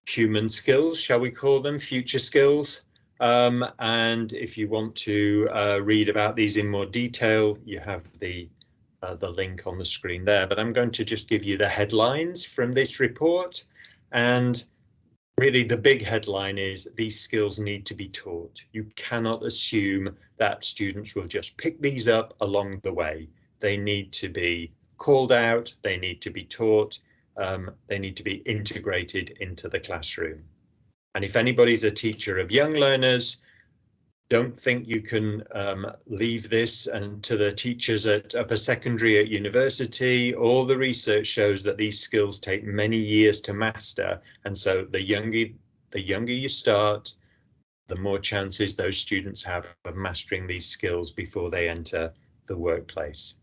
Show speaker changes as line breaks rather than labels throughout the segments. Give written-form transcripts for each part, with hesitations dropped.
Human skills, shall we call them, future skills. And if you want to read about these in more detail, you have the link on the screen there. But I'm going to just give you the headlines from this report. And really the big headline is these skills need to be taught. You cannot assume that students will just pick these up along the way. They need to be called out, they need to be taught, they need to be integrated into the classroom. And if anybody's a teacher of young learners, don't think you can leave this and to the teachers at upper secondary, at university. All the research shows that these skills take many years to master. And so the younger you start, the more chances those students have of mastering these skills before they enter the workplace.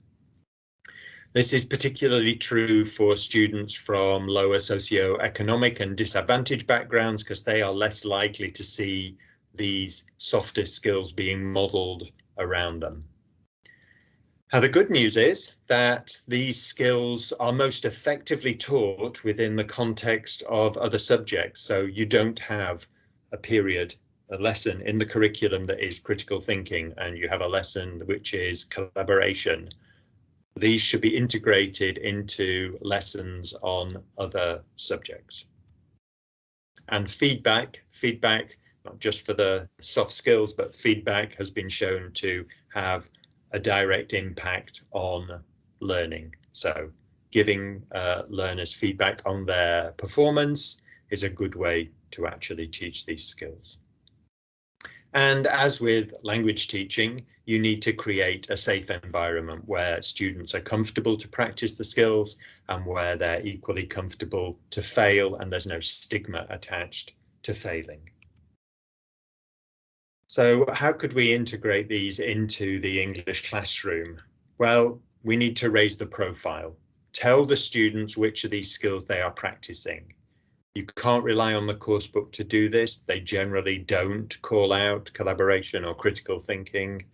This is particularly true for students from lower socioeconomic and disadvantaged backgrounds, because they are less likely to see these softer skills being modeled around them. Now, the good news is that these skills are most effectively taught within the context of other subjects. So you don't have a lesson in the curriculum that is critical thinking, and you have a lesson which is collaboration. These should be integrated into lessons on other subjects. And feedback, not just for the soft skills, but feedback has been shown to have a direct impact on learning. So giving learners feedback on their performance is a good way to actually teach these skills. And as with language teaching, you need to create a safe environment where students are comfortable to practice the skills and where they're equally comfortable to fail, and there's no stigma attached to failing. So how could we integrate these into the English classroom? Well, we need to raise the profile. Tell the students which of these skills they are practicing. You can't rely on the course book to do this. They generally don't call out collaboration or critical thinking.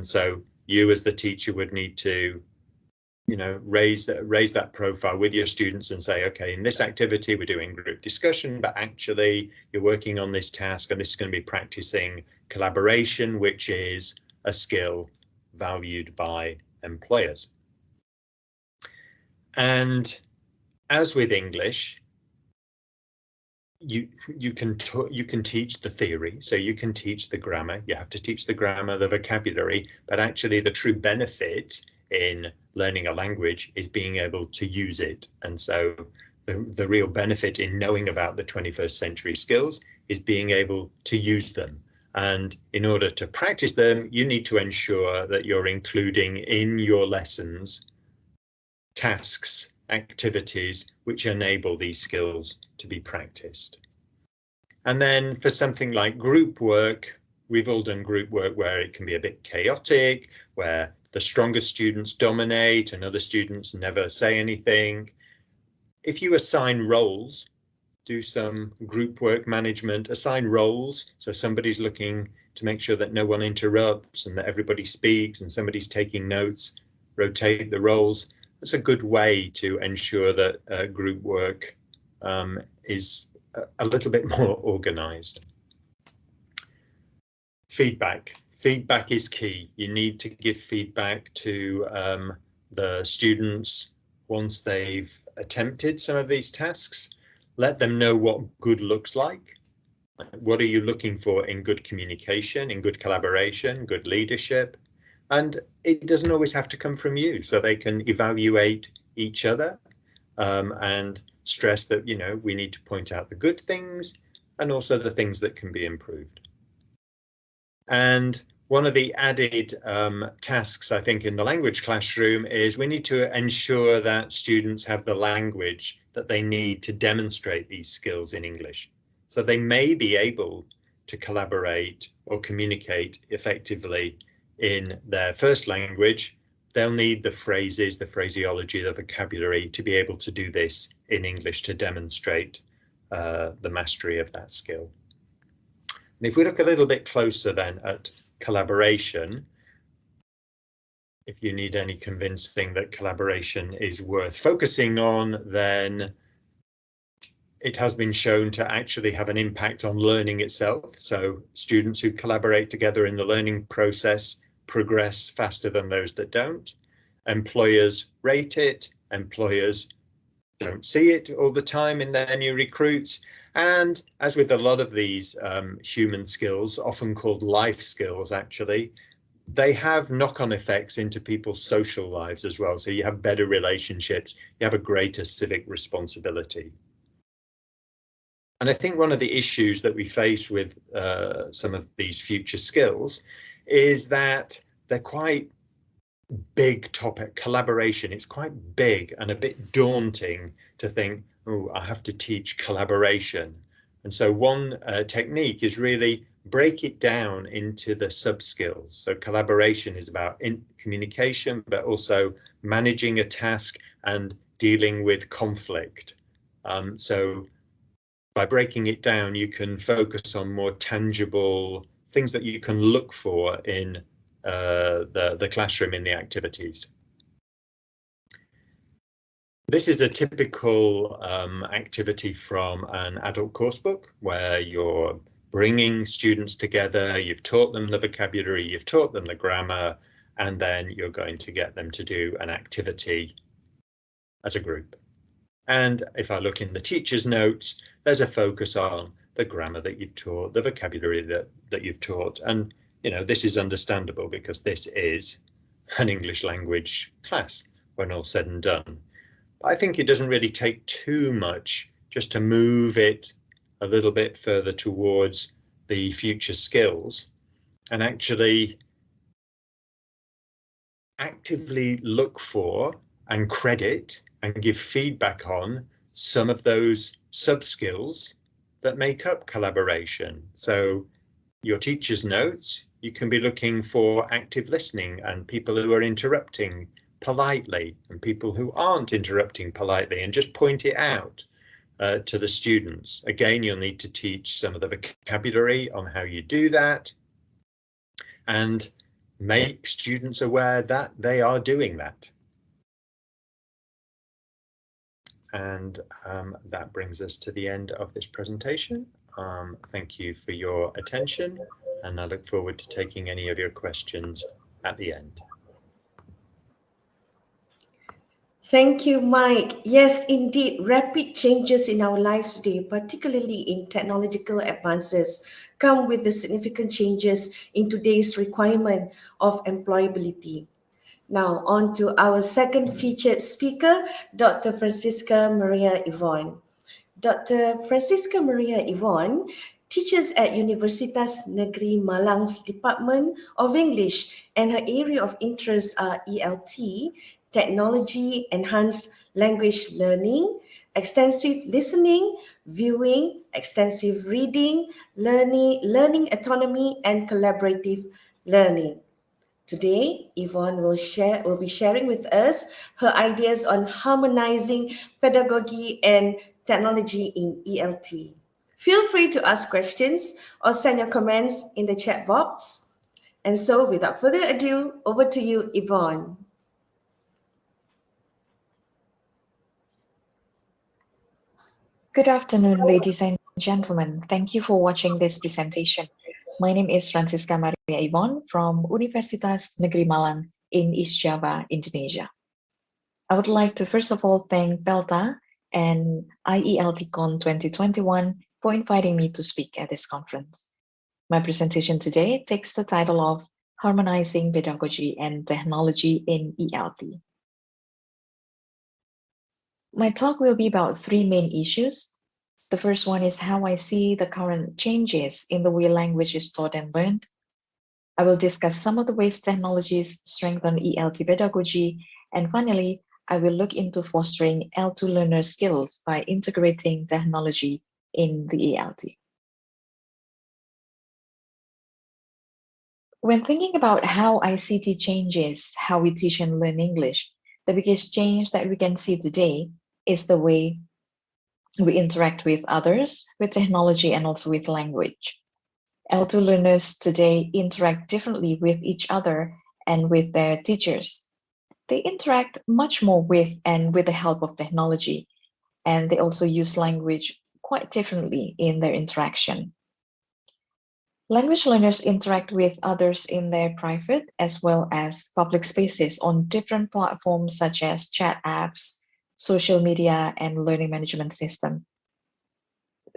So you as the teacher would need to, raise that profile with your students and say, okay, in this activity, we're doing group discussion, but actually you're working on this task and this is going to be practicing collaboration, which is a skill valued by employers. And as with English, you can teach the theory, so you can teach the grammar. You have to teach the grammar, the vocabulary, but actually the true benefit in learning a language is being able to use it. And so the real benefit in knowing about the 21st century skills is being able to use them. And in order to practice them, you need to ensure that you're including in your lessons tasks, activities which enable these skills to be practiced. And then for something like group work, we've all done group work where it can be a bit chaotic, where the strongest students dominate and other students never say anything. If you assign roles, do some group work management, assign roles. So somebody's looking to make sure that no one interrupts and that everybody speaks and somebody's taking notes. rotate the roles. It's a good way to ensure that group work is a little bit more organized. Feedback. Feedback is key. You need to give feedback to the students once they've attempted some of these tasks. Let them know what good looks like. What are you looking for in good communication, in good collaboration, good leadership? And it doesn't always have to come from you, so they can evaluate each other and stress that, you know, we need to point out the good things and also the things that can be improved. And one of the added tasks, I think, in the language classroom is we need to ensure that students have the language that they need to demonstrate these skills in English. So they may be able to collaborate or communicate effectively in their first language. They'll need the phrases, the phraseology, the vocabulary to be able to do this in English to demonstrate the mastery of that skill. And if we look a little bit closer then at collaboration, if you need any convincing that collaboration is worth focusing on, then it has been shown to actually have an impact on learning itself. So students who collaborate together in the learning process progress faster than those that don't. Employers rate it. Employers don't see it all the time in their new recruits. And as with a lot of these human skills, often called life skills, actually, they have knock-on effects into people's social lives as well. So you have better relationships, you have a greater civic responsibility. And I think one of the issues that we face with some of these future skills is that they're quite big topic. Collaboration, it's quite big and a bit daunting to think, oh, I have to teach collaboration. And so one technique is really break it down into the sub-skills. So collaboration is about communication, but also managing a task and dealing with conflict. So by breaking it down, you can focus on more tangible things that you can look for in the classroom, in the activities. This is a typical activity from an adult course book where you're bringing students together, you've taught them the vocabulary, you've taught them the grammar, and then you're going to get them to do an activity as a group. And if I look in the teacher's notes, there's a focus on the grammar that you've taught, the vocabulary that you've taught. And, you know, this is understandable because this is an English language class when all said and done. But I think it doesn't really take too much just to move it a little bit further towards the future skills and actually actively look for and credit and give feedback on some of those sub-skills that make up collaboration. So your teacher's notes, you can be looking for active listening and people who are interrupting politely and people who aren't interrupting politely, and just point it out to the students. Again, you'll need to teach some of the vocabulary on how you do that and make students aware that they are doing that. And that brings us to the end of this presentation. Thank you for your attention, and I look forward to taking any of your questions at the end.
Thank you, Mike. Yes, indeed, rapid changes in our lives today, particularly in technological advances, come with the significant changes in today's requirement of employability. Now, on to our second featured speaker, Dr. Francisca Maria Yvonne. Dr. Francisca Maria Yvonne teaches at Universitas Negeri Malang's Department of English, and her area of interest are ELT, technology, enhanced language learning, extensive listening, viewing, extensive reading, learning autonomy, and collaborative learning. Today, Yvonne will be sharing with us her ideas on harmonizing pedagogy and technology in ELT. Feel free to ask questions or send your comments in the chat box. And so, without further ado, over to you, Yvonne.
Good afternoon, ladies and gentlemen. Thank you for watching this presentation. My name is Francisca Maria Ivon from Universitas Negeri Malang in East Java, Indonesia. I would like to first of all thank Pelta and IELTCon 2021 for inviting me to speak at this conference. My presentation today takes the title of Harmonizing Pedagogy and Technology in ELT. My talk will be about three main issues. The first one is how I see the current changes in the way language is taught and learned. I will discuss some of the ways technologies strengthen ELT pedagogy. And finally, I will look into fostering L2 learner skills by integrating technology in the ELT. When thinking about how ICT changes how we teach and learn English, the biggest change that we can see today is the way we interact with others, with technology, and also with language. L2 learners today interact differently with each other and with their teachers. They interact much more with and with the help of technology, and they also use language quite differently in their interaction. Language learners interact with others in their private as well as public spaces on different platforms such as chat apps, social media, and learning management system.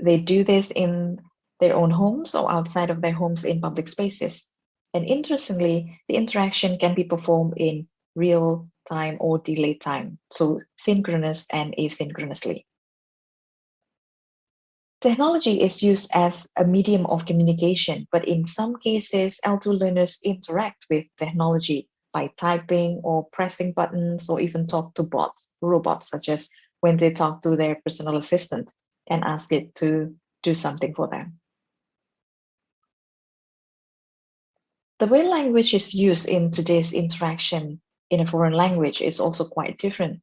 They do this in their own homes or outside of their homes in public spaces. And interestingly, the interaction can be performed in real time or delayed time, so synchronous and asynchronously. Technology is used as a medium of communication, but in some cases, L2 learners interact with technology by typing or pressing buttons or even talk to robots, such as when they talk to their personal assistant and ask it to do something for them. The way language is used in today's interaction in a foreign language is also quite different.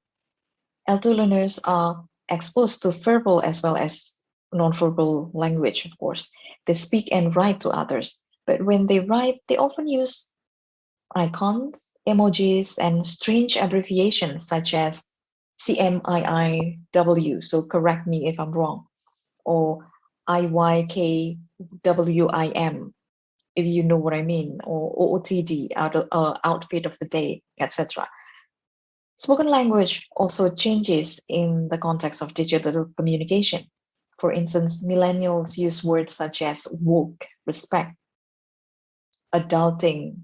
L2 learners are exposed to verbal as well as nonverbal language, of course. They speak and write to others, but when they write, they often use icons, emojis, and strange abbreviations such as CMIIW, so correct me if I'm wrong, or IYKWIM, if you know what I mean, or OOTD, outfit of the day, etc. Spoken language also changes in the context of digital communication. For instance, millennials use words such as woke, respect, adulting,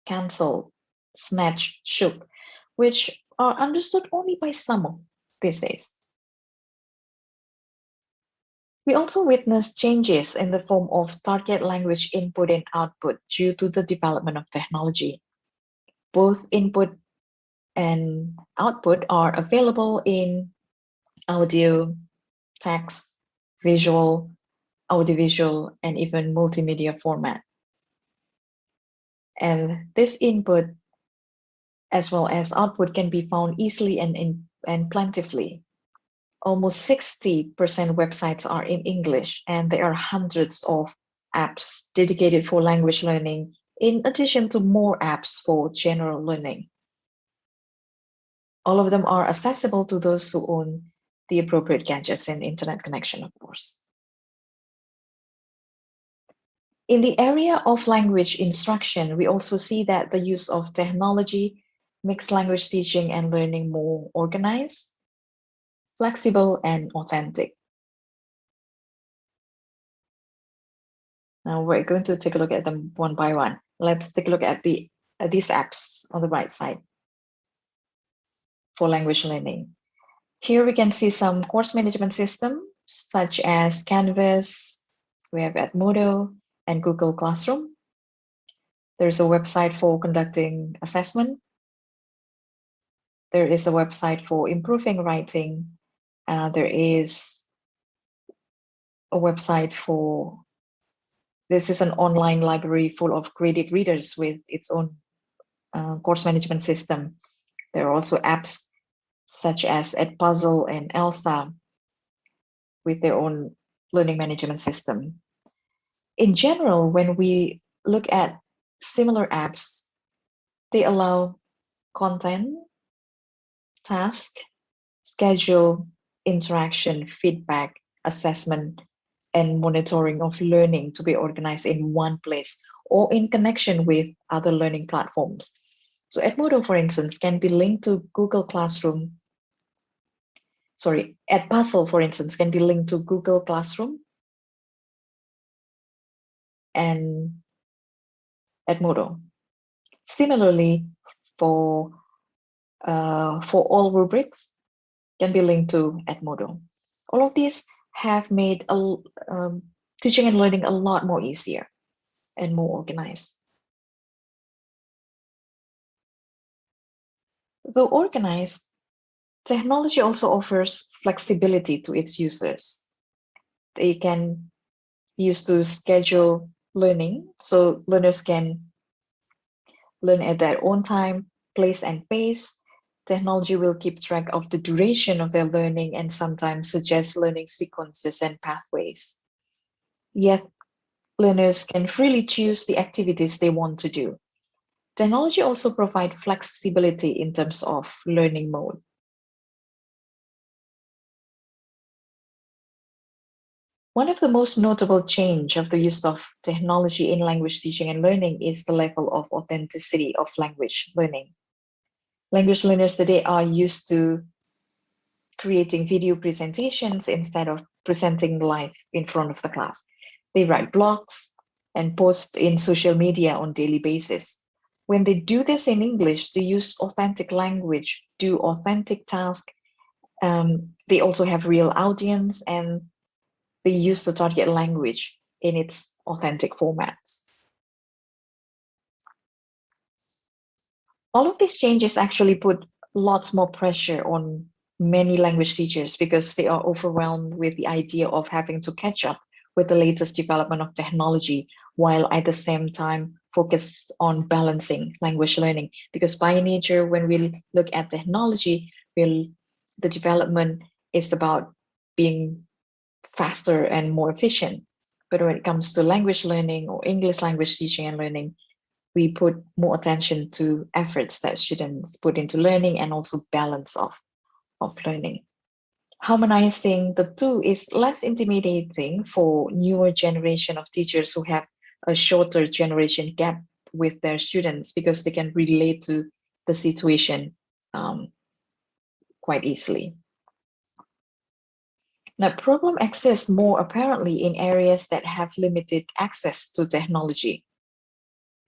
cancel, snatch, shook, which are understood only by some these days. We also witness changes in the form of target language input and output due to the development of technology. Both input and output are available in audio, text, visual, audiovisual, and even multimedia format. And this input as well as output can be found easily and plentifully. Almost 60% websites are in English, and there are hundreds of apps dedicated for language learning, in addition to more apps for general learning. All of them are accessible to those who own the appropriate gadgets and internet connection, of course. In the area of language instruction, we also see that the use of technology makes language teaching and learning more organized, flexible, and authentic. Now we're going to take a look at them one by one. Let's take a look at these apps on the right side for language learning. Here we can see some course management systems such as Canvas, we have Edmodo, and Google Classroom. There's a website for conducting assessment. There is a website for improving writing. There is a website for, this is an online library full of graded readers with its own course management system. There are also apps such as Edpuzzle and Elsa with their own learning management system. In general, when we look at similar apps, they allow content, task, schedule, interaction, feedback, assessment, and monitoring of learning to be organized in one place or in connection with other learning platforms. So Edmodo, for instance, can be linked to Google Classroom. Sorry, Edpuzzle, for instance, can be linked to Google Classroom and Edmodo. Similarly, for all rubrics can be linked to Edmodo. All of these have made teaching and learning a lot more easier and more organized. Though organized, technology also offers flexibility to its users. They can use to schedule learning, so learners can learn at their own time, place, and pace. Technology will keep track of the duration of their learning and sometimes suggest learning sequences and pathways. Yet, learners can freely choose the activities they want to do. Technology also provides flexibility in terms of learning mode. One of the most notable change of the use of technology in language teaching and learning is the level of authenticity of language learning. Language learners today are used to creating video presentations instead of presenting live in front of the class. They write blogs and post in social media on daily basis. When they do this in English, they use authentic language, do authentic tasks. They also have real audience and they use the target language in its authentic formats. All of these changes actually put lots more pressure on many language teachers because they are overwhelmed with the idea of having to catch up with the latest development of technology while at the same time focus on balancing language learning. Because by nature, when we look at technology, the development is about being faster and more efficient. But when it comes to language learning or English language teaching and learning, we put more attention to efforts that students put into learning and also balance of learning. Harmonizing the two is less intimidating for newer generation of teachers who have a shorter generation gap with their students because they can relate to the situation quite easily. Now, problem exists more apparently in areas that have limited access to technology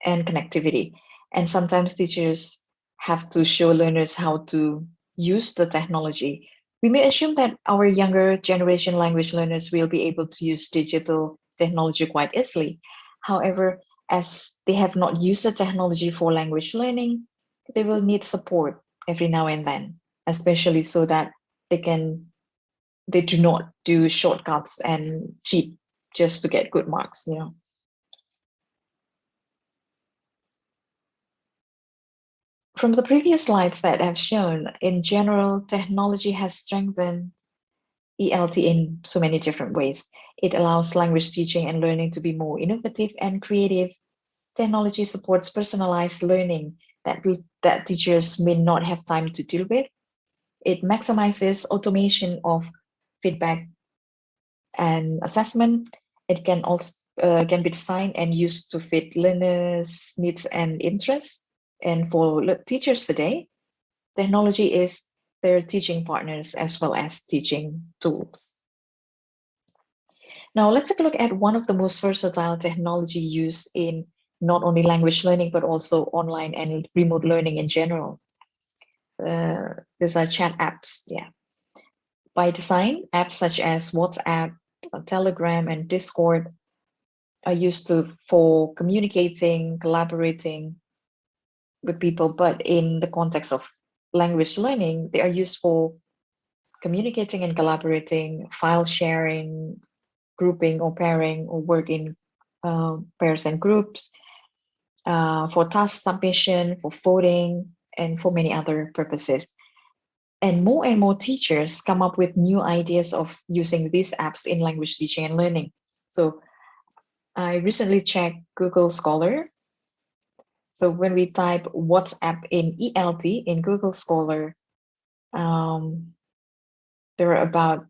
and connectivity. And sometimes teachers have to show learners how to use the technology. We may assume that our younger generation language learners will be able to use digital technology quite easily. However, as they have not used the technology for language learning, they will need support every now and then, especially so that they do not do shortcuts and cheat just to get good marks, you know. From the previous slides that I've shown, in general, technology has strengthened ELT in so many different ways. It allows language teaching and learning to be more innovative and creative. Technology supports personalized learning that teachers may not have time to deal with. It maximizes automation of feedback and assessment. It can also can be designed and used to fit learners' needs and interests. And for teachers today, technology is their teaching partners as well as teaching tools. Now let's take a look at one of the most versatile technology used in not only language learning, but also online and remote learning in general. These are chat apps, yeah. By design, apps such as WhatsApp, Telegram, and Discord are used for communicating, collaborating with people, but in the context of language learning, they are used for communicating and collaborating, file sharing, grouping or pairing, or work in pairs and groups, for task submission, for voting, and for many other purposes. And more teachers come up with new ideas of using these apps in language teaching and learning. So I recently checked Google Scholar. So when we type WhatsApp in ELT in Google Scholar, there are about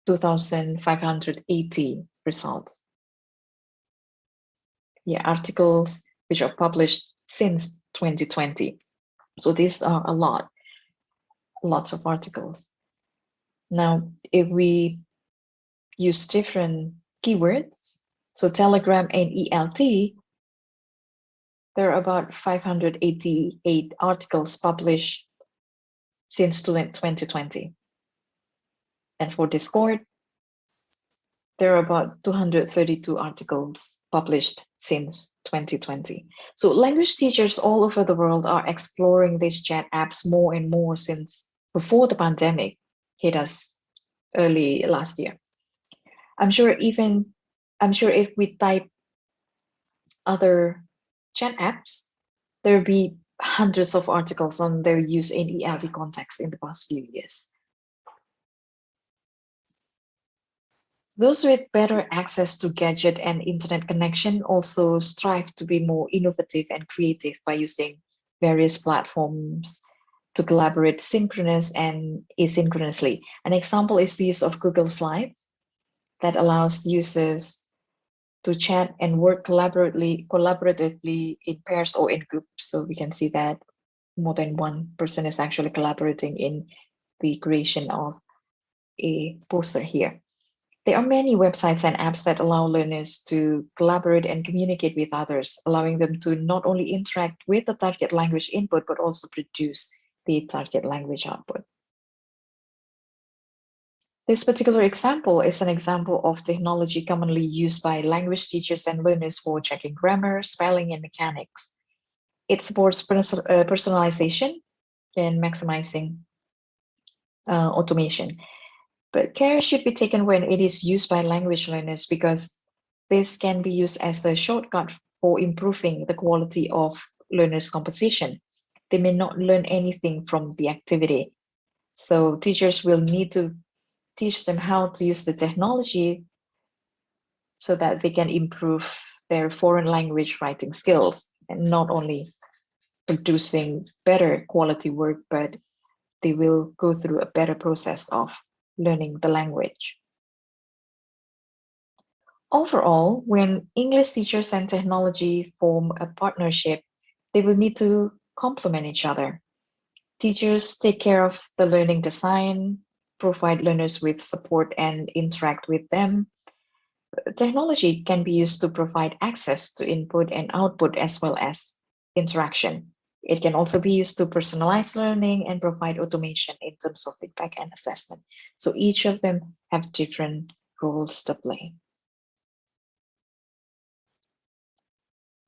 2,580 results. Yeah, articles which are published since 2020. So these are lots of articles. Now, if we use different keywords, so Telegram and ELT, there are about 588 articles published since 2020. And for Discord, there are about 232 articles published since 2020. So language teachers all over the world are exploring these chat apps more and more since before the pandemic hit us early last year. I'm sure if we type other chat apps, there'll be hundreds of articles on their use in ELT context in the past few years. Those with better access to gadget and internet connection also strive to be more innovative and creative by using various platforms to collaborate synchronous and asynchronously. An example is the use of Google Slides that allows users to chat and work collaboratively in pairs or in groups. So we can see that more than one person is actually collaborating in the creation of a poster here. There are many websites and apps that allow learners to collaborate and communicate with others, allowing them to not only interact with the target language input, but also produce the target language output. This particular example is an example of technology commonly used by language teachers and learners for checking grammar, spelling, and mechanics. It supports personalization and maximizing automation. But care should be taken when it is used by language learners because this can be used as a shortcut for improving the quality of learners' composition. They may not learn anything from the activity. So teachers will need to teach them how to use the technology so that they can improve their foreign language writing skills and not only producing better quality work, but they will go through a better process of learning the language. Overall, when English teachers and technology form a partnership, they will need to complement each other. Teachers take care of the learning design, provide learners with support and interact with them. Technology can be used to provide access to input and output as well as interaction. It can also be used to personalize learning and provide automation in terms of feedback and assessment. So each of them have different roles to play.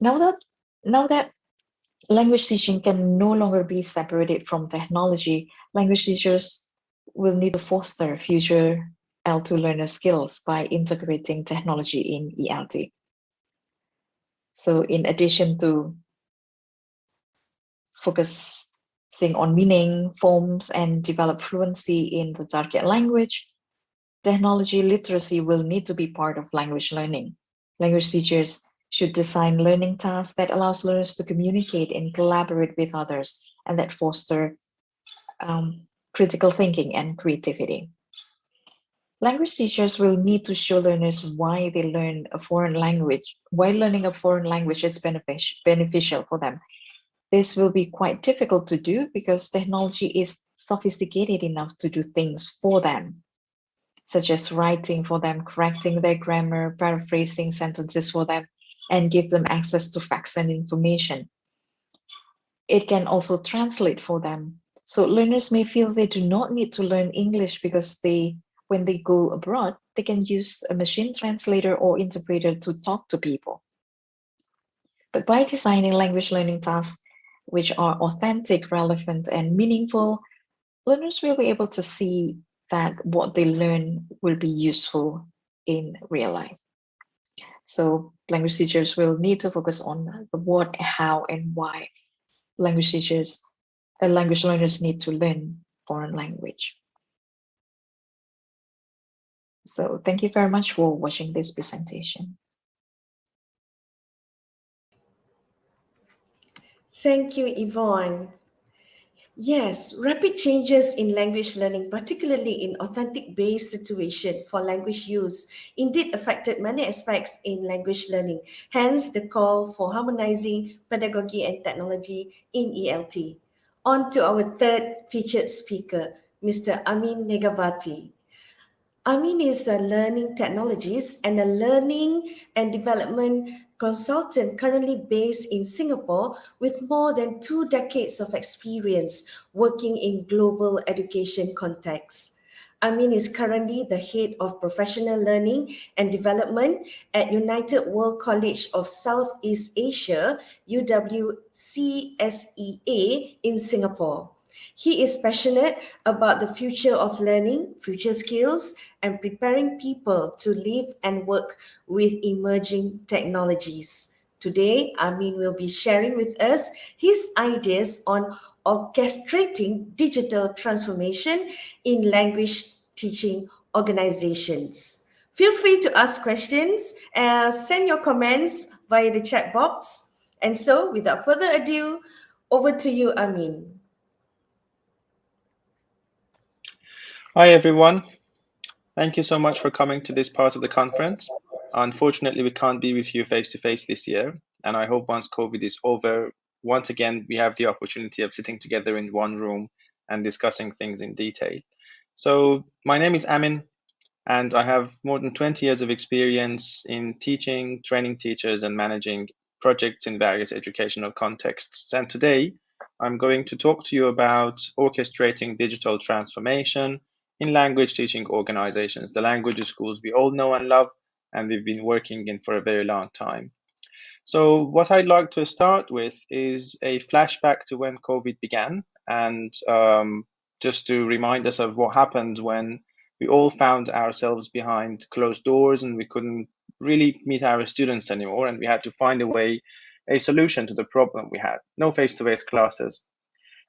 Now that language teaching can no longer be separated from technology, language teachers will need to foster future L2 learner skills by integrating technology in ELT. So in addition to focusing on meaning, forms, and develop fluency in the target language, technology literacy will need to be part of language learning. Language teachers should design learning tasks that allows learners to communicate and collaborate with others and that foster critical thinking and creativity. Language teachers will need to show learners why they learn a foreign language, why learning a foreign language is beneficial for them. This will be quite difficult to do because technology is sophisticated enough to do things for them, such as writing for them, correcting their grammar, paraphrasing sentences for them, and give them access to facts and information. It can also translate for them. So learners may feel they do not need to learn English because when they go abroad, they can use a machine translator or interpreter to talk to people. But by designing language learning tasks which are authentic, relevant, and meaningful, learners will be able to see that what they learn will be useful in real life. So language teachers will need to focus on the what, how, and why language learners need to learn foreign language. So thank you very much for watching this presentation.
Thank you, Yvonne. Yes, rapid changes in language learning, particularly in authentic-based situation for language use, indeed affected many aspects in language learning. Hence, the call for harmonizing pedagogy and technology in ELT. On to our third featured speaker, Mr. Amin Megawati. Amin is a learning technologist and a learning and development consultant currently based in Singapore with more than 2 decades of experience working in global education contexts. Amin is currently the head of professional learning and development at United World College of Southeast Asia, UWCSEA, in Singapore. He is passionate about the future of learning, future skills, and preparing people to live and work with emerging technologies. Today, Amin will be sharing with us his ideas on orchestrating digital transformation in language teaching organizations. Feel free to ask questions, send your comments via the chat box. And so, without further ado, over to you, Amin.
Hi, everyone. Thank you so much for coming to this part of the conference. Unfortunately, we can't be with you face to face this year, and I hope once COVID is over, once again, we have the opportunity of sitting together in one room and discussing things in detail. So my name is Amin, and I have more than 20 years of experience in teaching, training teachers, and managing projects in various educational contexts. And today, I'm going to talk to you about orchestrating digital transformation in language teaching organizations, the language schools we all know and love, and we've been working in for a very long time. So what I'd like to start with is a flashback to when COVID began, and just to remind us of what happened when we all found ourselves behind closed doors and we couldn't really meet our students anymore, and we had to find a solution to the problem we had. No face-to-face classes.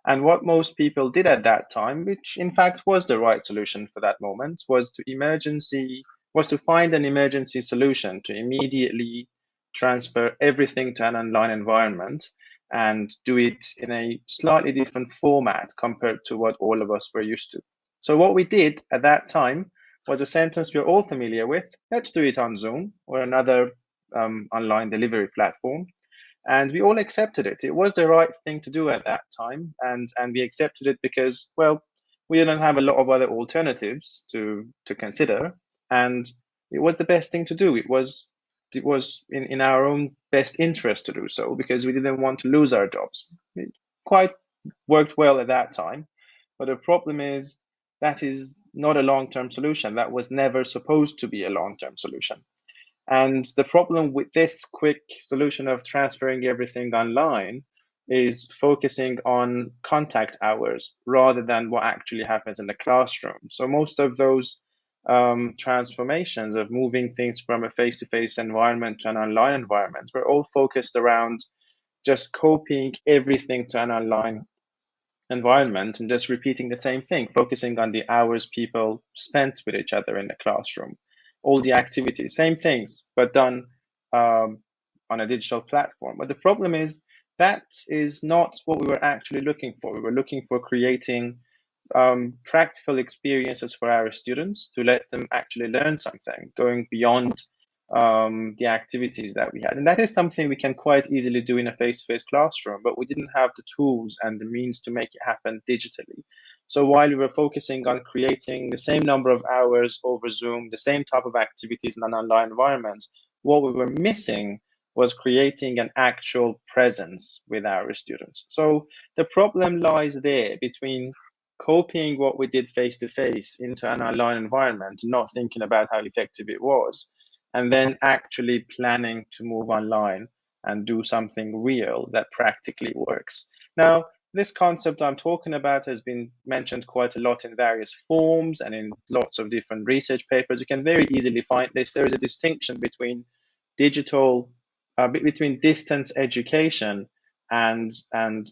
And what most people did at that time, which in fact was the right solution for that moment, was to find an emergency solution to immediately transfer everything to an online environment and do it in a slightly different format compared to what all of us were used to. So what we did at that time was a sentence we're all familiar with. Let's do it on Zoom or another online delivery platform. And we all accepted it. It was the right thing to do at that time, and we accepted it because, well, we didn't have a lot of other alternatives to consider, and it was the best thing to do. It was in our own best interest to do so because we didn't want to lose our jobs. It quite worked well at that time, but the problem is that is not a long-term solution. That was never supposed to be a long-term solution. And the problem with this quick solution of transferring everything online is focusing on contact hours rather than what actually happens in the classroom. So most of those transformations of moving things from a face-to-face environment to an online environment were all focused around just copying everything to an online environment and just repeating the same thing, focusing on the hours people spent with each other in the classroom, all the activities, same things, but done on a digital platform. But the problem is that is not what we were actually looking for. We were looking for creating practical experiences for our students to let them actually learn something, going beyond the activities that we had. And that is something we can quite easily do in a face-to-face classroom, but we didn't have the tools and the means to make it happen digitally. So while we were focusing on creating the same number of hours over Zoom, the same type of activities in an online environment, what we were missing was creating an actual presence with our students. So the problem lies there between copying what we did face-to-face into an online environment, not thinking about how effective it was, and then actually planning to move online and do something real that practically works. Now, this concept I'm talking about has been mentioned quite a lot in various forms and in lots of different research papers. You can very easily find this. There is a distinction between between distance education and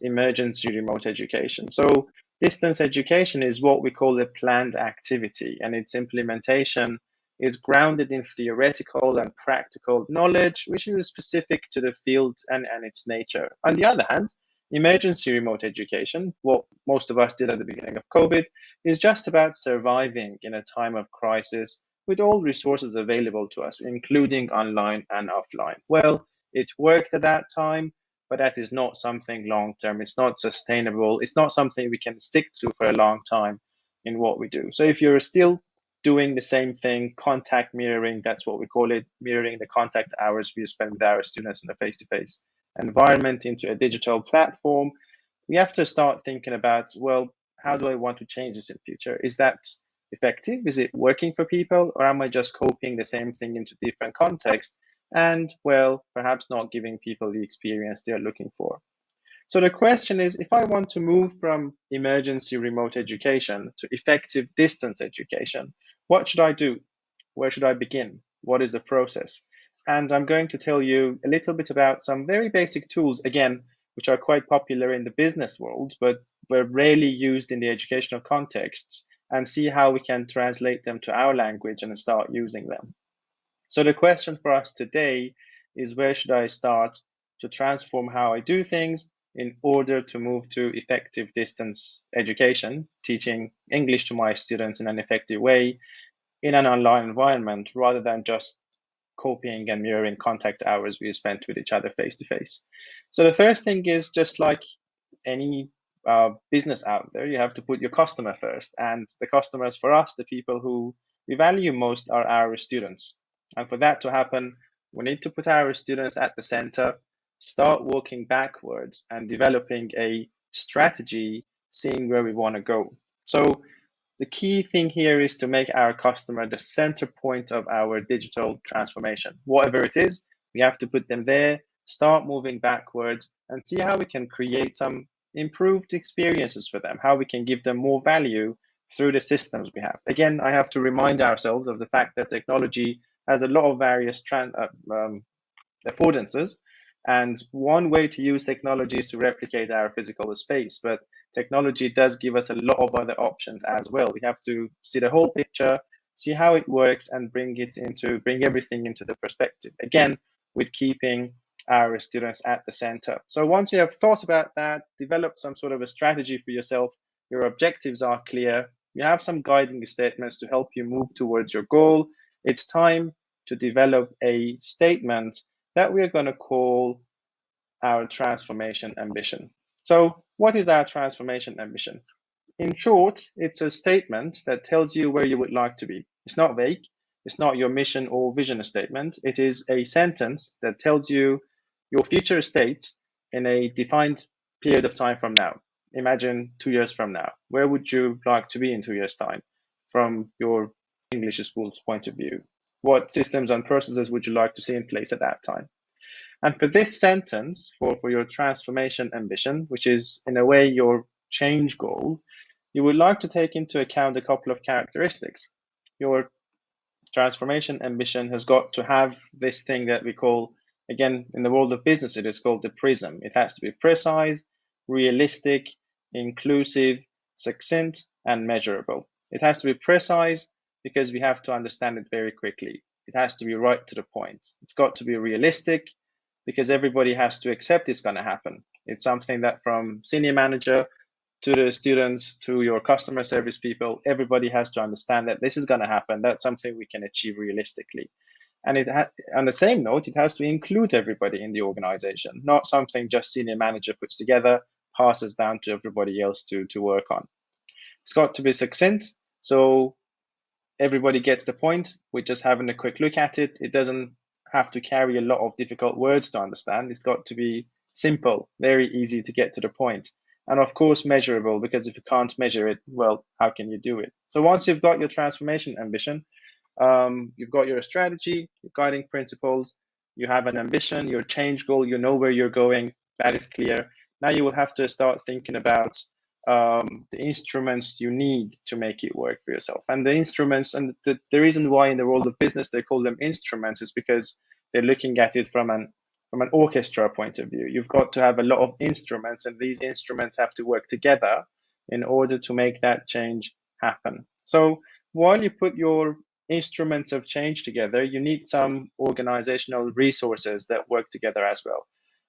emergency remote education. So distance education is what we call a planned activity, and its implementation is grounded in theoretical and practical knowledge, which is specific to the field and its nature. On the other hand, Emergency remote education, what most of us did at the beginning of COVID, is just about surviving in a time of crisis with all resources available to us, including online and offline. Well, it worked at that time, but that is not something long term. It's not sustainable. It's not something we can stick to for a long time in what we do. So if you're still doing the same thing, contact mirroring, that's what we call it, mirroring the contact hours we spend with our students in a face-to-face environment into a digital platform, we have to start thinking about, well, how do I want to change this in future? Is that effective? Is it working for people? Or am I just copying the same thing into different contexts? And, well, perhaps not giving people the experience they're looking for. So the question is, if I want to move from emergency remote education to effective distance education, what should I do? Where should I begin? What is the process? And I'm going to tell you a little bit about some very basic tools, again, which are quite popular in the business world, but were rarely used in the educational contexts, and see how we can translate them to our language and start using them. So the question for us today is, where should I start to transform how I do things in order to move to effective distance education, teaching English to my students in an effective way in an online environment, rather than just copying and mirroring contact hours we spent with each other face to face. So the first thing is, just like any business out there, you have to put your customer first. And the customers for us, the people who we value most, are our students. And for that to happen, we need to put our students at the center, start working backwards and developing a strategy, seeing where we want to go. So the key thing here is to make our customer the center point of our digital transformation. Whatever it is, we have to put them there, start moving backwards, and see how we can create some improved experiences for them, how we can give them more value through the systems we have. Again, I have to remind ourselves of the fact that technology has a lot of various affordances. And one way to use technology is to replicate our physical space, but technology does give us a lot of other options as well. We have to see the whole picture, see how it works, and bring everything into the perspective. Again, with keeping our students at the center. So once you have thought about that, developed some sort of a strategy for yourself, your objectives are clear, you have some guiding statements to help you move towards your goal, it's time to develop a statement that we're going to call our transformation ambition. So what is our transformation ambition? In short, it's a statement that tells you where you would like to be. It's not vague. It's not your mission or vision statement. It is a sentence that tells you your future state in a defined period of time from now. Imagine 2 years from now. Where would you like to be in 2 years' time from your English school's point of view? What systems and processes would you like to see in place at that time? And for this sentence, for your transformation ambition, which is in a way your change goal, you would like to take into account a couple of characteristics. Your transformation ambition has got to have this thing that we call, again, in the world of business, it is called the PRISM. It has to be precise, realistic, inclusive, succinct, and measurable. It has to be precise because we have to understand it very quickly. It has to be right to the point. It's got to be realistic because everybody has to accept it's going to happen. It's something that from senior manager to the students, to your customer service people, everybody has to understand that this is going to happen. That's something we can achieve realistically. And on the same note, it has to include everybody in the organization, not something just senior manager puts together, passes down to everybody else to work on. It's got to be succinct, so everybody gets the point. We're just having a quick look at it. It doesn't have to carry a lot of difficult words to understand. It's got to be simple, very easy to get to the point. And of course, measurable, because if you can't measure it, well, how can you do it? So once you've got your transformation ambition, you've got your strategy, your guiding principles, you have an ambition, your change goal, you know where you're going, that is clear. Now you will have to start thinking about the instruments you need to make it work for yourself. And the instruments, and the reason why in the world of business they call them instruments is because they're looking at it from an orchestra point of view. You've got to have a lot of instruments, and these instruments have to work together in order to make that change happen. So while you put your instruments of change together, you need some organizational resources that work together as well.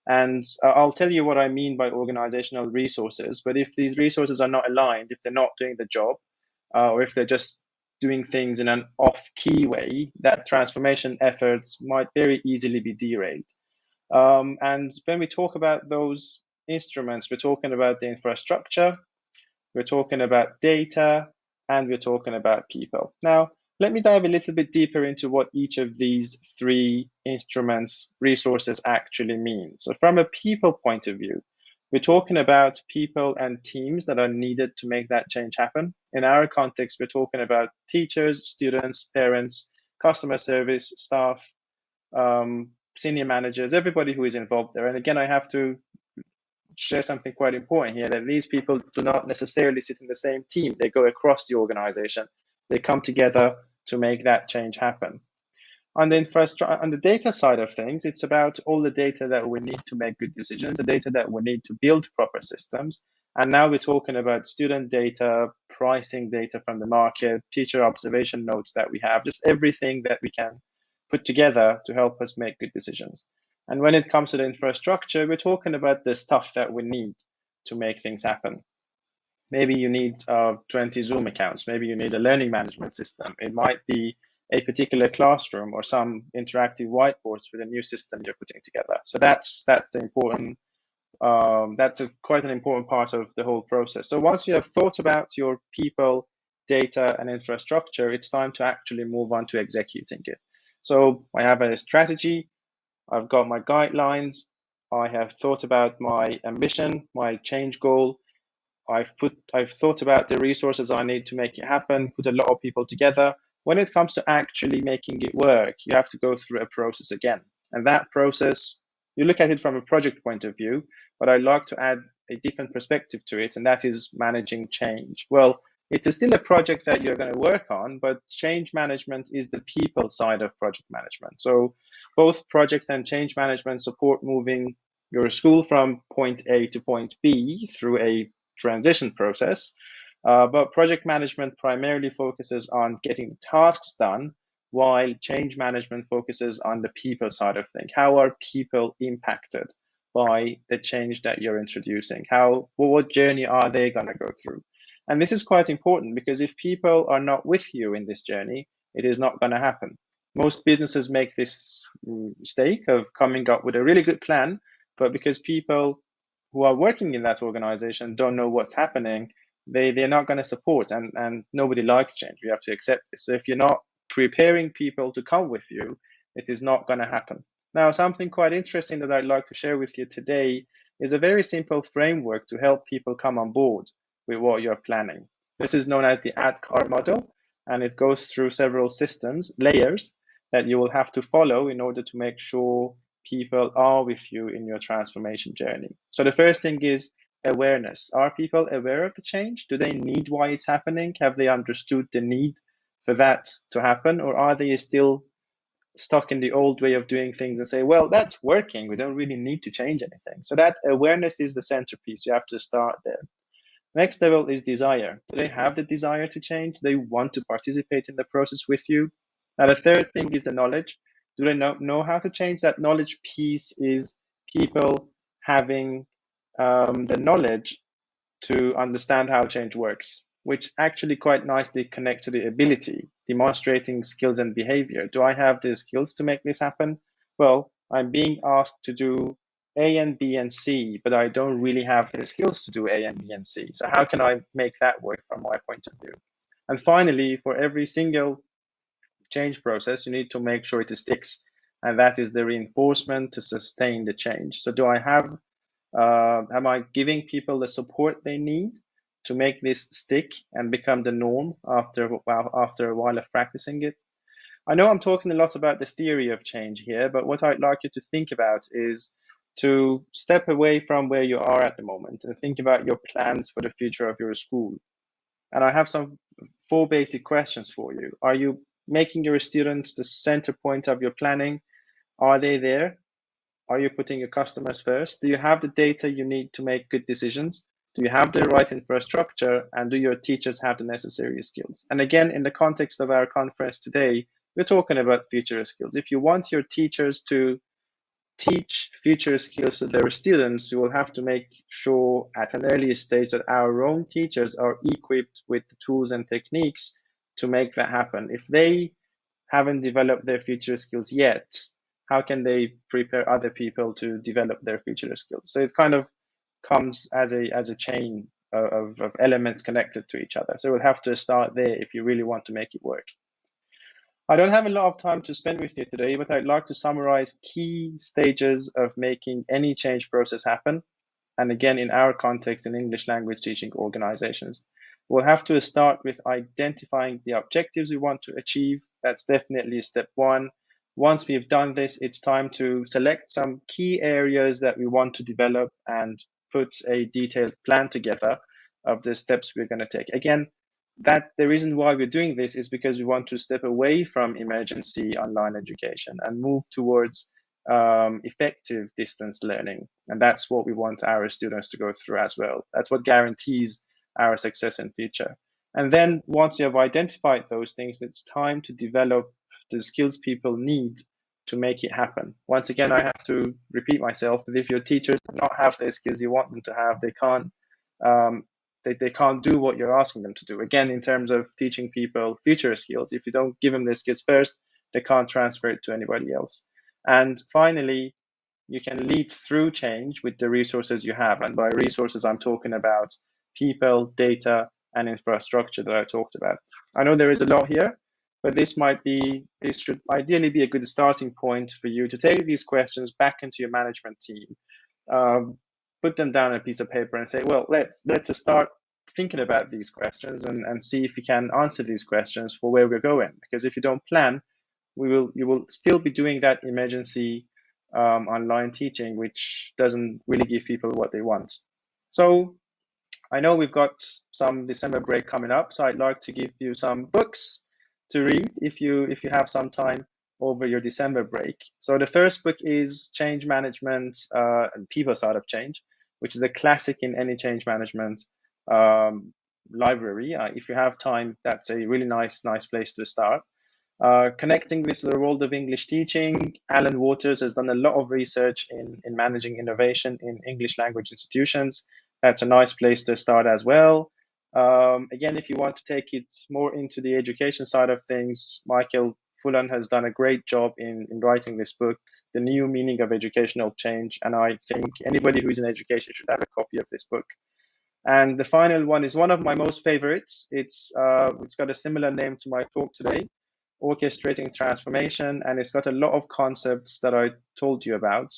And I'll tell you what I mean by organizational resources. But if these resources are not aligned, if they're not doing the job, or if they're just doing things in an off-key way, that transformation efforts might very easily be derailed. And when we talk about those instruments, we're talking about the infrastructure, we're talking about data, and we're talking about people. Now, let me dive a little bit deeper into what each of these three instruments, resources actually mean. So from a people point of view, we're talking about people and teams that are needed to make that change happen. In our context, we're talking about teachers, students, parents, customer service, staff, senior managers, everybody who is involved there. And again, I have to share something quite important here, that these people do not necessarily sit in the same team. They go across the organization. They come together to make that change happen. On the data side of things, it's about all the data that we need to make good decisions, the data that we need to build proper systems. And now we're talking about student data, pricing data from the market, teacher observation notes that we have, just everything that we can put together to help us make good decisions. And when it comes to the infrastructure, we're talking about the stuff that we need to make things happen. Maybe you need 20 Zoom accounts. Maybe you need a learning management system. It might be a particular classroom or some interactive whiteboards for the new system you're putting together. So that's important. That's quite an important part of the whole process. So once you have thought about your people, data, and infrastructure, it's time to actually move on to executing it. So I have a strategy. I've got my guidelines. I have thought about my ambition, my change goal. I've thought about the resources I need to make it happen, put a lot of people together. When it comes to actually making it work, you have to go through a process again. And that process, you look at it from a project point of view, but I'd like to add a different perspective to it, and that is managing change. Well, it's still a project that you're going to work on, but change management is the people side of project management. So both project and change management support moving your school from point A to point B through a transition process. But project management primarily focuses on getting tasks done, while change management focuses on the people side of things. How are people impacted by the change that you're introducing? What journey are they going to go through? And this is quite important, because if people are not with you in this journey, it is not going to happen. Most businesses make this mistake of coming up with a really good plan, but because people who are working in that organization don't know what's happening, they're not going to support, and nobody likes change. We have to accept this. So if you're not preparing people to come with you, it is not going to happen. Now, something quite interesting that I'd like to share with you today is a very simple framework to help people come on board with what you're planning. This is known as the ADKAR model, and it goes through several layers that you will have to follow in order to make sure people are with you in your transformation journey. So the first thing is awareness. Are people aware of the change? Do they need why it's happening? Have they understood the need for that to happen? Or are they still stuck in the old way of doing things and say, well, that's working, we don't really need to change anything? So that awareness is the centerpiece. You have to start there. Next level is desire. Do they have the desire to change? Do they want to participate in the process with you? Now, the third thing is the knowledge. Do they know how to change? That knowledge piece is people having the knowledge to understand how change works, which actually quite nicely connects to the ability, demonstrating skills and behavior. Do I have the skills to make this happen? Well, I'm being asked to do A and B and C, but I don't really have the skills to do A and B and C. So how can I make that work from my point of view? And finally, for every single change process, you need to make sure it sticks. And that is the reinforcement to sustain the change. So do I have, am I giving people the support they need to make this stick and become the norm after a while of practicing it? I know I'm talking a lot about the theory of change here, but what I'd like you to think about is to step away from where you are at the moment and think about your plans for the future of your school. And I have some 4 basic questions for you. Are you making your students the center point of your planning? Are they there? Are you putting your customers first? Do you have the data you need to make good decisions? Do you have the right infrastructure? And do your teachers have the necessary skills? And again, in the context of our conference today, we're talking about future skills. If you want your teachers to teach future skills to their students, we will have to make sure at an early stage that our own teachers are equipped with the tools and techniques to make that happen. If they haven't developed their future skills yet, how can they prepare other people to develop their future skills? So it kind of comes as a chain of elements connected to each other. So we'll have to start there if you really want to make it work. I don't have a lot of time to spend with you today, but I'd like to summarize key stages of making any change process happen. And again, in our context, in English language teaching organizations, we'll have to start with identifying the objectives we want to achieve. That's definitely step one. Once we've done this, it's time to select some key areas that we want to develop and put a detailed plan together of the steps we're going to take. Again, that the reason why we're doing this is because we want to step away from emergency online education and move towards effective distance learning. And that's what we want our students to go through as well. That's what guarantees our success in future. And then once you have identified those things, it's time to develop the skills people need to make it happen. Once again, I have to repeat myself that if your teachers do not have the skills you want them to have, they can't do what you're asking them to do. Again, in terms of teaching people future skills, if you don't give them the skills first, they can't transfer it to anybody else. And finally, you can lead through change with the resources you have. And by resources, I'm talking about people, data, and infrastructure that I talked about. I know there is a lot here, but this should ideally be a good starting point for you to take these questions back into your management team. Put them down on a piece of paper and say, well, let's start thinking about these questions and see if we can answer these questions for where we're going. Because if you don't plan, you will still be doing that emergency online teaching, which doesn't really give people what they want. So I know we've got some December break coming up, so I'd like to give you some books to read if you have some time over your December break. So the first book is Change Management and People Side of Change, which is a classic in any change management library. If you have time, that's a really nice place to start. Connecting with the world of English teaching, Alan Waters has done a lot of research in managing innovation in English language institutions. That's a nice place to start as well. Again, if you want to take it more into the education side of things, Michael Fullan has done a great job in writing this book, The New Meaning of Educational Change. And I think anybody who's in education should have a copy of this book. And the final one is one of my most favorites. It's got a similar name to my talk today, Orchestrating Transformation. And it's got a lot of concepts that I told you about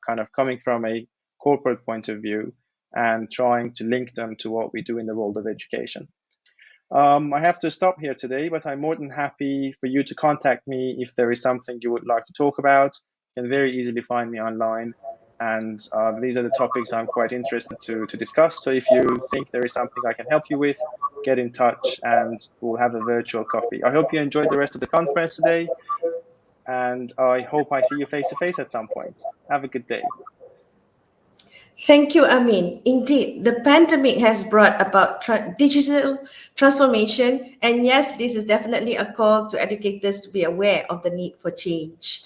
kind of coming from a corporate point of view and trying to link them to what we do in the world of education. I have to stop here today, but I'm more than happy for you to contact me if there is something you would like to talk about. You can very easily find me online. And these are the topics I'm quite interested to discuss. So if you think there is something I can help you with, get in touch and we'll have a virtual coffee. I hope you enjoyed the rest of the conference today. And I hope I see you face to face at some point. Have a good day.
Thank you, Amin. Indeed, the pandemic has brought about digital transformation. And yes, this is definitely a call to educators to be aware of the need for change.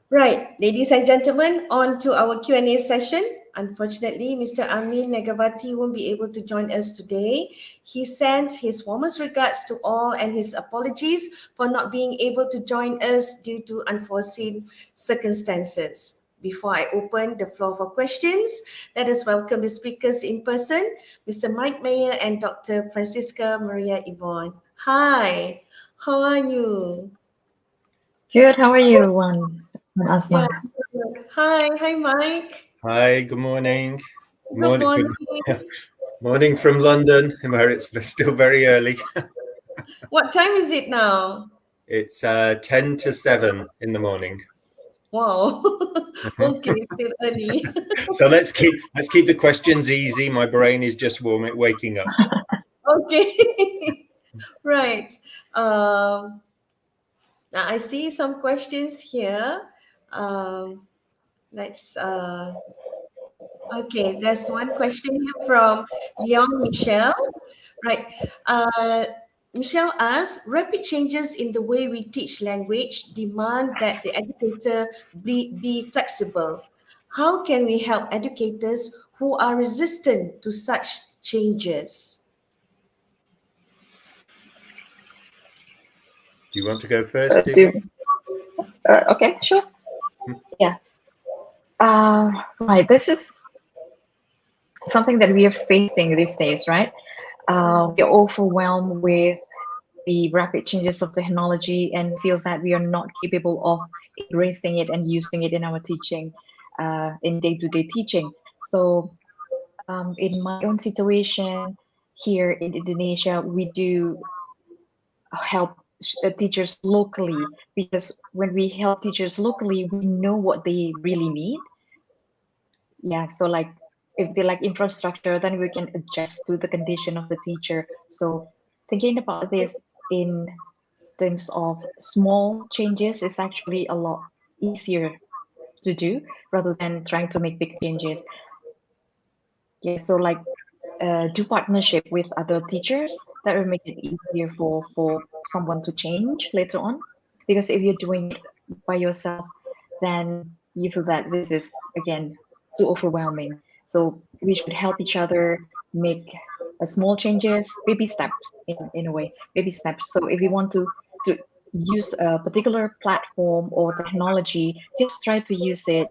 Right, ladies and gentlemen, on to our Q&A session. Unfortunately, Mr. Amin Megawati won't be able to join us today. He sent his warmest regards to all and his apologies for not being able to join us due to unforeseen circumstances. Before I open the floor for questions, let us welcome the speakers in person, Mr. Mike Mayer and Dr. Francisca Maria Yvonne. Hi, how are you?
Good. How are you, Asma?
Yeah. Hi, Mike.
Hi, good morning.
Good morning.
Morning from London, where it's still very early.
What time is it now?
It's 10 to 7 in the morning.
Wow. Okay, still early.
So let's keep the questions easy. My brain is just waking up.
Okay. Right. Now I see some questions here. Let's okay, there's one question here from Leon Michel. Right. Michelle asks, rapid changes in the way we teach language demand that the educator be flexible. How can we help educators who are resistant to such changes?
Do you want to go first,
Do,
Yvonne?
okay, sure. Yeah. Right. This is something that we are facing these days, right? We're overwhelmed with the rapid changes of technology and feel that we are not capable of embracing it and using it in our teaching, in day-to-day teaching. So in my own situation here in Indonesia, we do help teachers locally, because when we help teachers locally, we know what they really need. Yeah, so like if they like infrastructure, then we can adjust to the condition of the teacher. So thinking about this in terms of small changes is actually a lot easier to do rather than trying to make big changes. Yeah, so like do partnership with other teachers, that will make it easier for someone to change later on. Because if you're doing it by yourself, then you feel that this is again too overwhelming. So we should help each other make small changes, baby steps in a way, baby steps. So if you want to use a particular platform or technology, just try to use it,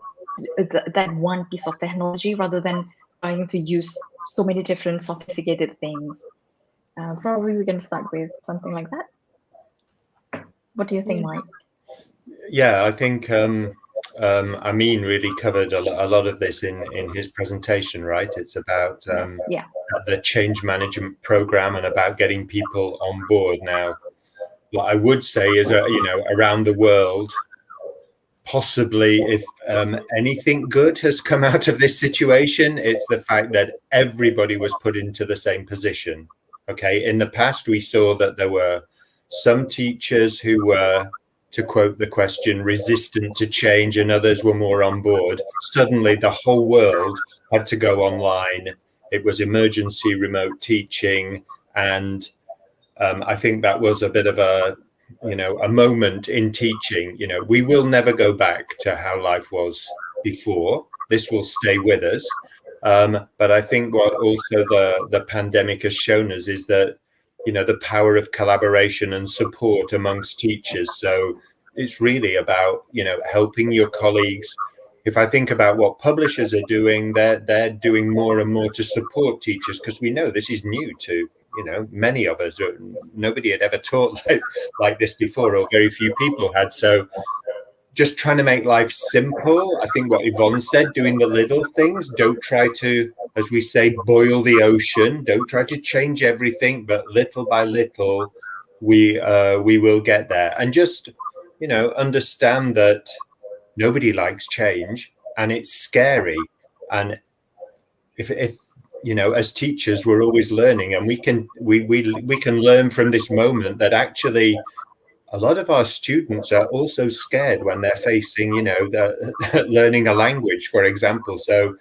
that one piece of technology, rather than trying to use so many different sophisticated things. Probably we can start with something like that. What do you think, Mike?
Yeah, I think Amin really covered a lot of this in his presentation, right? It's about
Yes. Yeah.
the change management program and about getting people on board. Now, what I would say is, around the world, possibly if anything good has come out of this situation, it's the fact that everybody was put into the same position. Okay, in the past, we saw that there were some teachers who were, to quote the question, resistant to change, and others were more on board. Suddenly, the whole world had to go online. It was emergency remote teaching, and I think that was a bit of a moment in teaching. We will never go back to how life was before. This will stay with us. But I think what also the pandemic has shown us is that, the power of collaboration and support amongst teachers. So it's really about, helping your colleagues. If I think about what publishers are doing, they're doing more and more to support teachers, because we know this is new to many of us. Nobody had ever taught like this before, or very few people had. So just trying to make life simple. I think what Yvonne said, doing the little things. Don't try to, as we say, boil the ocean. Don't try to change everything, but little by little, we will get there. And just understand that nobody likes change, and it's scary. And if as teachers, we're always learning, and we can learn from this moment that actually a lot of our students are also scared when they're facing, learning a language, for example. So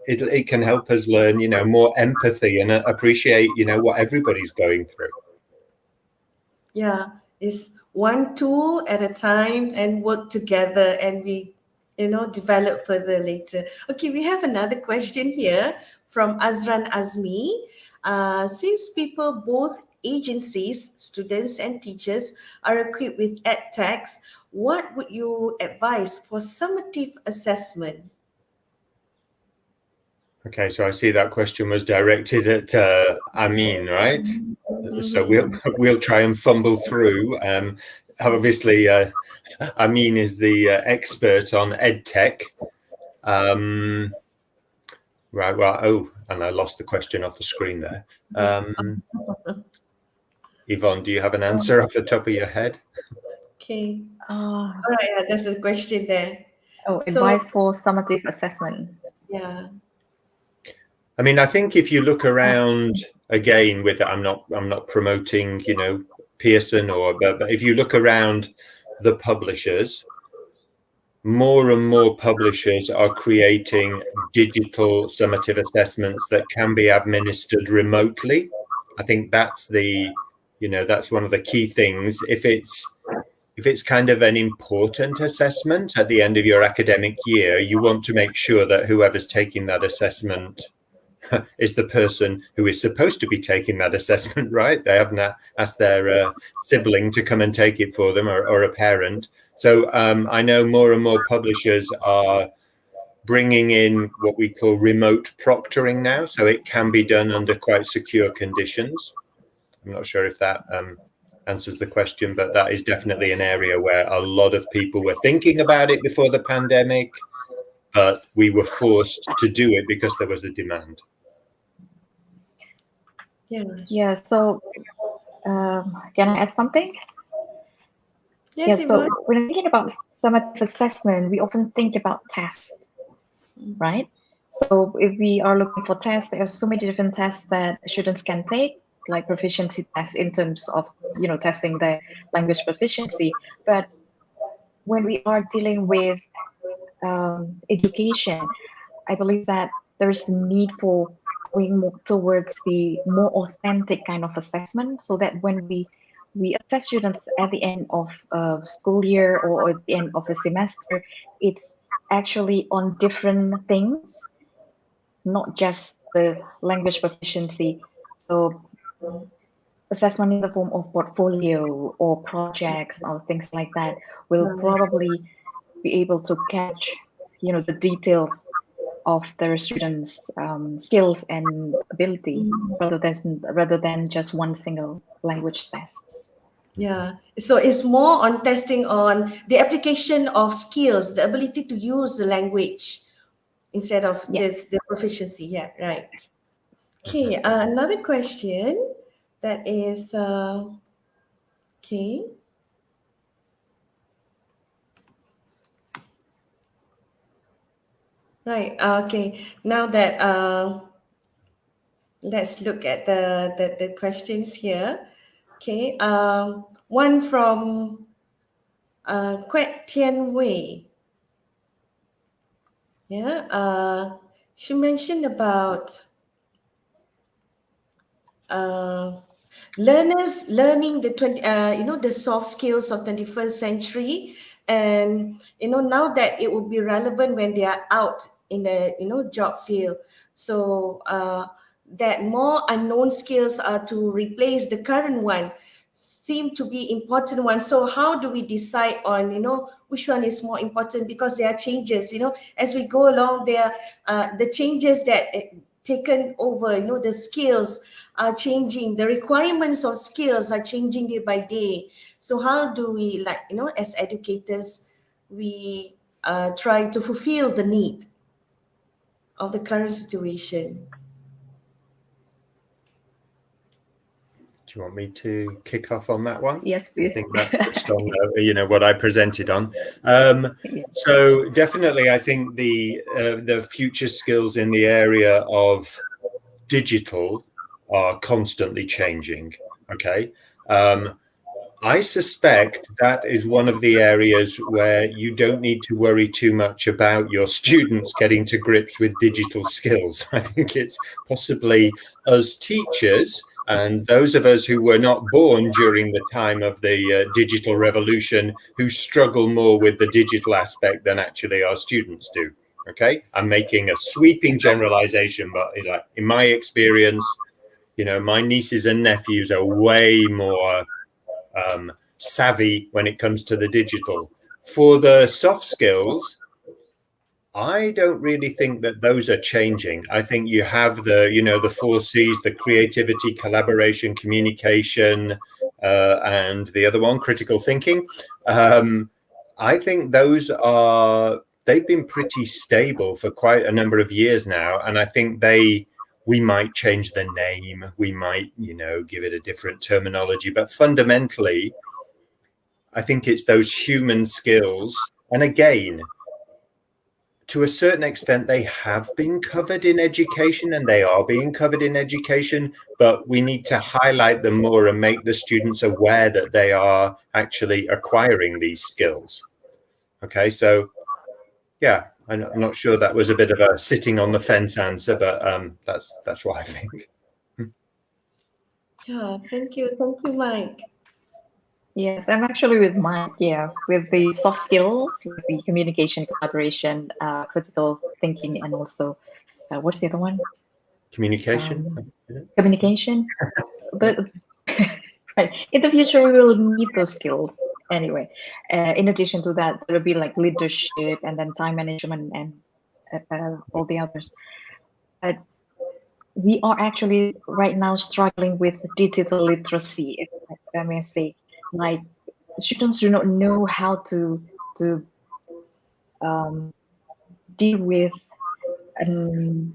it can help us learn, more empathy and appreciate, what everybody's going through.
Yeah, it's one tool at a time and work together, and we develop further later. Okay, we have another question here from Azran Azmi. Since people, both agencies, students and teachers, are equipped with EdTechs, what would you advise for summative assessment?
Okay, so I see that question was directed at Amin, right? So we'll try and fumble through. Obviously, Amin is the expert on EdTech. Right. Well, and I lost the question off the screen there. Yvonne, do you have an answer off the top of your head?
Okay. All right. Yeah, there's a question there.
Advice for summative assessment.
Yeah.
I mean, I think if you look around again, I'm not promoting, Pearson but if you look around the publishers, more and more publishers are creating digital summative assessments that can be administered remotely. I think that's the You know, that's one of the key things. If it's kind of an important assessment at the end of your academic year, you want to make sure that whoever's taking that assessment is the person who is supposed to be taking that assessment, right? They haven't asked their sibling to come and take it for them, or a parent. So I know more and more publishers are bringing in what we call remote proctoring now, so it can be done under quite secure conditions. I'm not sure if that answers the question, but that is definitely an area where a lot of people were thinking about it before the pandemic, but we were forced to do it because there was a demand.
Yeah, so can I add something?
Yes,
Yeah, so
Yvonne.
when I'm thinking about summative assessment, we often think about tests, right? So if we are looking for tests, there are so many different tests that students can take, like proficiency tests in terms of, you know, testing their language proficiency. But when we are dealing with education, I believe that there is a need for going more towards the more authentic kind of assessment, so that when we assess students at the end of a school year or at the end of a semester, it's actually on different things, not just the language proficiency. So assessment in the form of portfolio or projects or things like that will probably be able to catch, you know, the details of their students' skills and ability, rather than just one single language test.
Yeah, so it's more on testing on the application of skills, the ability to use the language instead of just the proficiency. Yeah, right. Okay, another question that is okay. Right. Okay. Now that let's look at the questions here. Okay. One from Kwek Tian Wei. Yeah. She mentioned about learners learning the the soft skills of 21st century, and now that it would be relevant when they are out in the job field. So that more unknown skills are to replace the current one seem to be important ones. So how do we decide on which one is more important, because there are changes as we go along. There the changes that taken over, the skills are changing, the requirements of skills are changing day by day. So how do we, like, as educators, we try to fulfill the need of the current situation?
Do you want me to kick off on that one?
Yes,
I
please.
think that touched on what I presented on.
Yeah.
So definitely, I think the future skills in the area of digital are constantly changing. Okay. I suspect that is one of the areas where you don't need to worry too much about your students getting to grips with digital skills. I think it's possibly us teachers and those of us who were not born during the time of the digital revolution who struggle more with the digital aspect than actually our students do. Okay, I'm making a sweeping generalization, but in my experience, my nieces and nephews are way more savvy when it comes to the digital. For the soft skills, I don't really think that those are changing. I think you have the 4 C's, the creativity, collaboration, communication, and the other one, critical thinking. I think they've been pretty stable for quite a number of years now. And I think we might change the name. We might, give it a different terminology, but fundamentally, I think it's those human skills. And again, to a certain extent, they have been covered in education and they are being covered in education, but we need to highlight them more and make the students aware that they are actually acquiring these skills. Okay, so yeah, I'm not sure that was a bit of a sitting on the fence answer, but that's what I think.
Yeah, thank you. Thank you, Mike.
Yes, I'm actually with Mike. Yeah, with the soft skills, like the communication, collaboration, critical thinking, and also what's the other one?
Communication.
Communication. But right in the future, we will need those skills anyway. In addition to that, there will be like leadership and then time management and all the others. But we are actually right now struggling with digital literacy, if I may say. Like students do not know how to deal with um,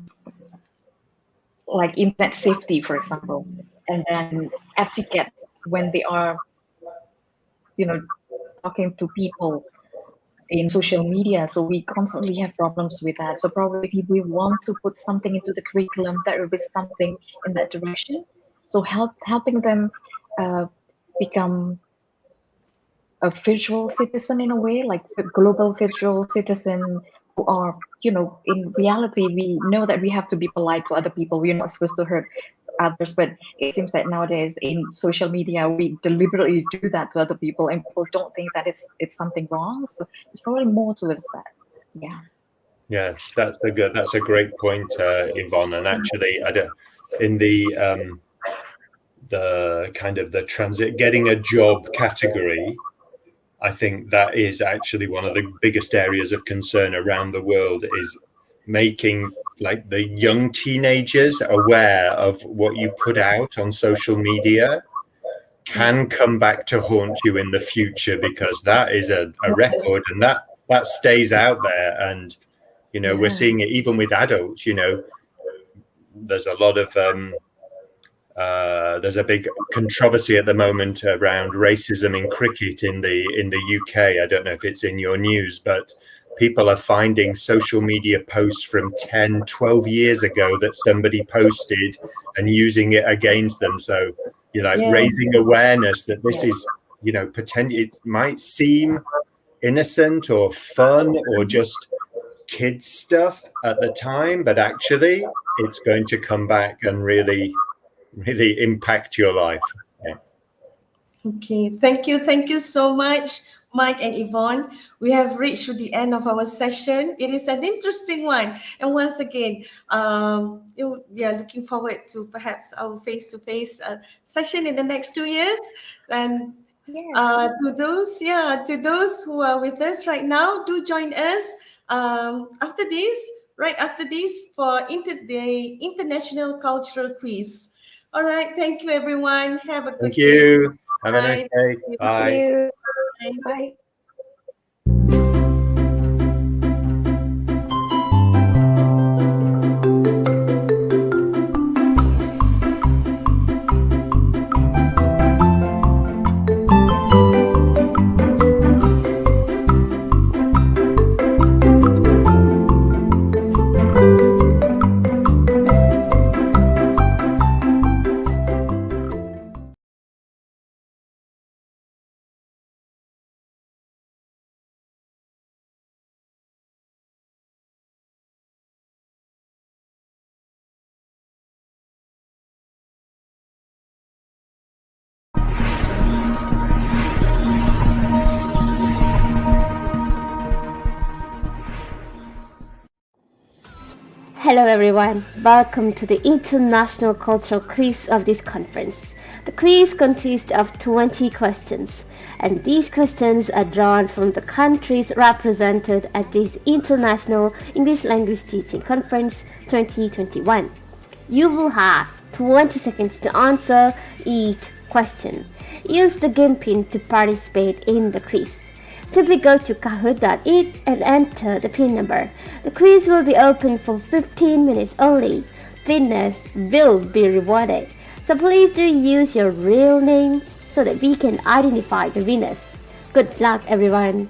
like internet safety, for example, and then etiquette when they are, you know, talking to people in social media. So we constantly have problems with that. So probably if we want to put something into the curriculum, that will be something in that direction. So helping them become a virtual citizen in a way, like a global virtual citizen who are, in reality, we know that we have to be polite to other people. We're not supposed to hurt others, but it seems that nowadays in social media we deliberately do that to other people, and people don't think that it's something wrong. So it's probably more towards that. Yeah.
Yeah, that's a great point, Yvonne. And actually, in the kind of the transit getting a job category, I think that is actually one of the biggest areas of concern around the world, is making like the young teenagers aware of what you put out on social media can come back to haunt you in the future, because that is a record, and that stays out there. And we're seeing it even with adults. There's a lot of there's a big controversy at the moment around racism in cricket in the UK. I don't know if it's in your news, but people are finding social media posts from 10, 12 years ago that somebody posted and using it against them. So, raising awareness that this is, potentially, it might seem innocent or fun or just kids stuff at the time, but actually it's going to come back and really impact your life. Yeah.
Okay, thank you. Thank you so much, Mike and Yvonne. We have reached to the end of our session. It is an interesting one. And once again, we are looking forward to perhaps our face-to-face session in the next 2 years. And to those who are with us right now, do join us right after this for the International Cultural Quiz. All right. Thank you, everyone. Have a good
Thank you. Have a
Bye.
nice day. Bye.
Bye.
Hello everyone, welcome to the International Cultural Quiz of this conference. The quiz consists of 20 questions, and these questions are drawn from the countries represented at this International English Language Teaching Conference 2021. You will have 20 seconds to answer each question. Use the game pin to participate in the quiz. Simply go to kahoot.it and enter the PIN number. The quiz will be open for 15 minutes only. Winners will be rewarded. So please do use your real name so that we can identify the winners. Good luck, everyone.